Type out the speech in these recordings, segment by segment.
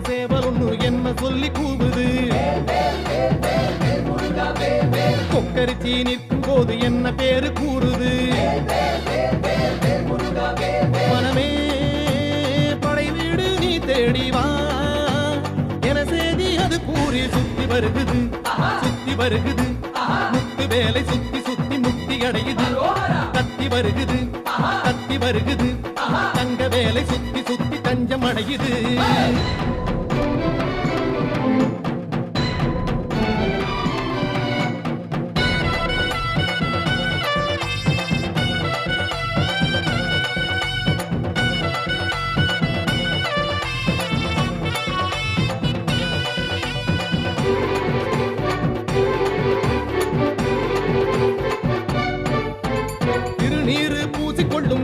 சேவல் ஒண்ணு என்ன சொல்லி கூவுது கொக்கரிச்சி நிற்கும் போது என்ன பேரு கூறுது மனமே படை வீடு நீ தேடி வா என செய்தி அது கூறி சுத்தி வருகுது முத்து வேலை சுத்தி சுத்தி முக்தி அடையுது கத்தி வருகுது தங்க வேலை சுத்தி சுத்தி தஞ்சம் அடையுது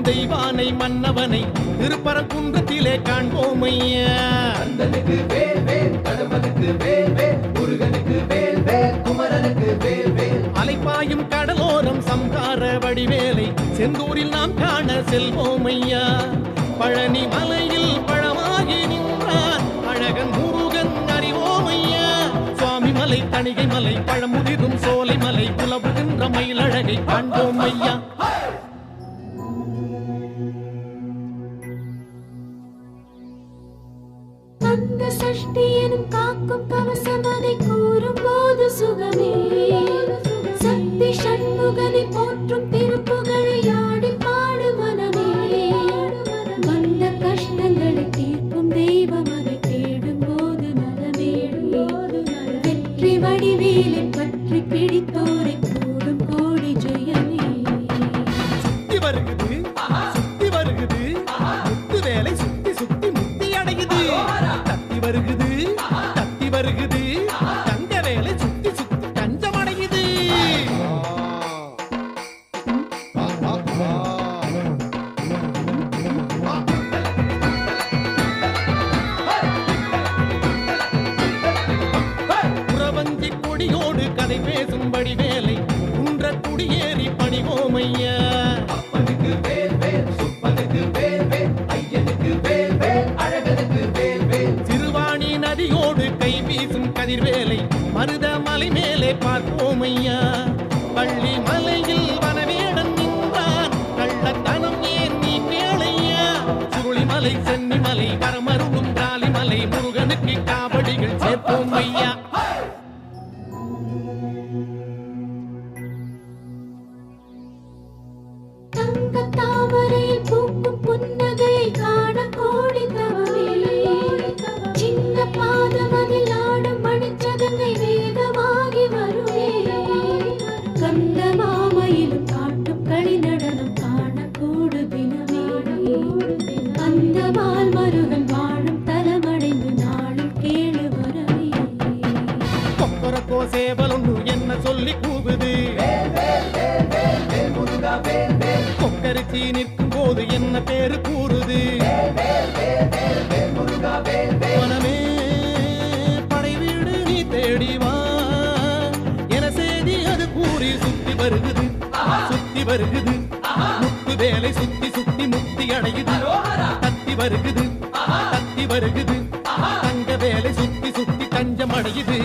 தெய்வானை மன்னவனை திருப்பரங்குன்றத்திலே காண்போம் ஐயா கந்தனுக்கு வேல் வேல் கடம்பனுக்கு வேல் வேல் முருகனுக்கு வேல் வேல் குமரனுக்கு வேல் வேல் அலைப்பாயும் கடலோரம் சம்ஹார வடிவேலை செந்தூரில் நாம் காண செல்வோம் ஐயா பழனி மலையில் பழமாகி நின்றான் அழகன் முருகன் அறிவோம் ஐயா சுவாமி மலை தணிகை மலை பழமுதிரும் சோலை மலை புலவுகின்ற மயிலழகை காண்போம் ஐயா அந்த சஷ்டி எனும் காக்கும் கவசம் அதை கூறும் போது சுகமே சக்தி சண்முகனை போற்றும் திருப்புகழை ஆடி பாடு மனமே வந்த கஷ்டங்களை தீர்க்கும் தெய்வம் அதை தேடும் போது நலமே வெற்றி வடிவேலை பற்றி பிடித்தோரை கூடும் கோடி ஜெயமே சுத்தி வருகுது முத்து வேலை சுத்தி சுத்தி முக்தி அடையுது தத்தி வருகுது தங்க வேலை சுத்தி சுத்தி தஞ்சம் அடையுது புறவஞ்சி கொடியோடு கதை பேசும்படி வேலை குன்ற குடியேறி பணிவோம் ஐயா அப்பனுக்கு வேல் வேல் சுப்பனுக்கு வேல் வேல் ஐயனுக்கு வேல் வேல் அழகனுக்கு வேல் வேல் சிறுவாணி நதியோடு கை வீசும் கதிர்வேலை மருத மலை மேலே பார்ப்போம் ஐயா பள்ளி மலையில் வனவேடன் நின்றான் கள்ளத்தனம் ஏன் நீ கேளையா சுருளிமலை சென்னிமலை வரமருகும் காலிமலை முருகனுக்கு காவடிகள் சேர்ப்போம் ஐயா தங்க தாமரையில் பூக்கும் புன்னகையை காண கோடி தவமே சின்ன பாதமதில் ஆடும் மணிச்சதங்கை வேதமாகி வருவே கந்த மாமையிலும் காட்டும் களி நடனம் காண கூடு தினமே அந்த மால் மருகன் வாழும் தலமடைந்து நாளும் கேளு வரவே கொக்கரக்கோ சேவல் ஒன்று என்ன சொல்லி கூவுது கொக்கரிச்சி நிற்கும் போது என்ன பேரு கூறுது மனமே படை வீடு நீ தேடி வா என செய்தி அது கூறி சுத்தி வருகுது முத்து வேலை சுத்தி சுத்தி முக்தி அடையுது தத்தி வருகுது தங்க வேலை சுத்தி சுத்தி தஞ்சம் அடையுது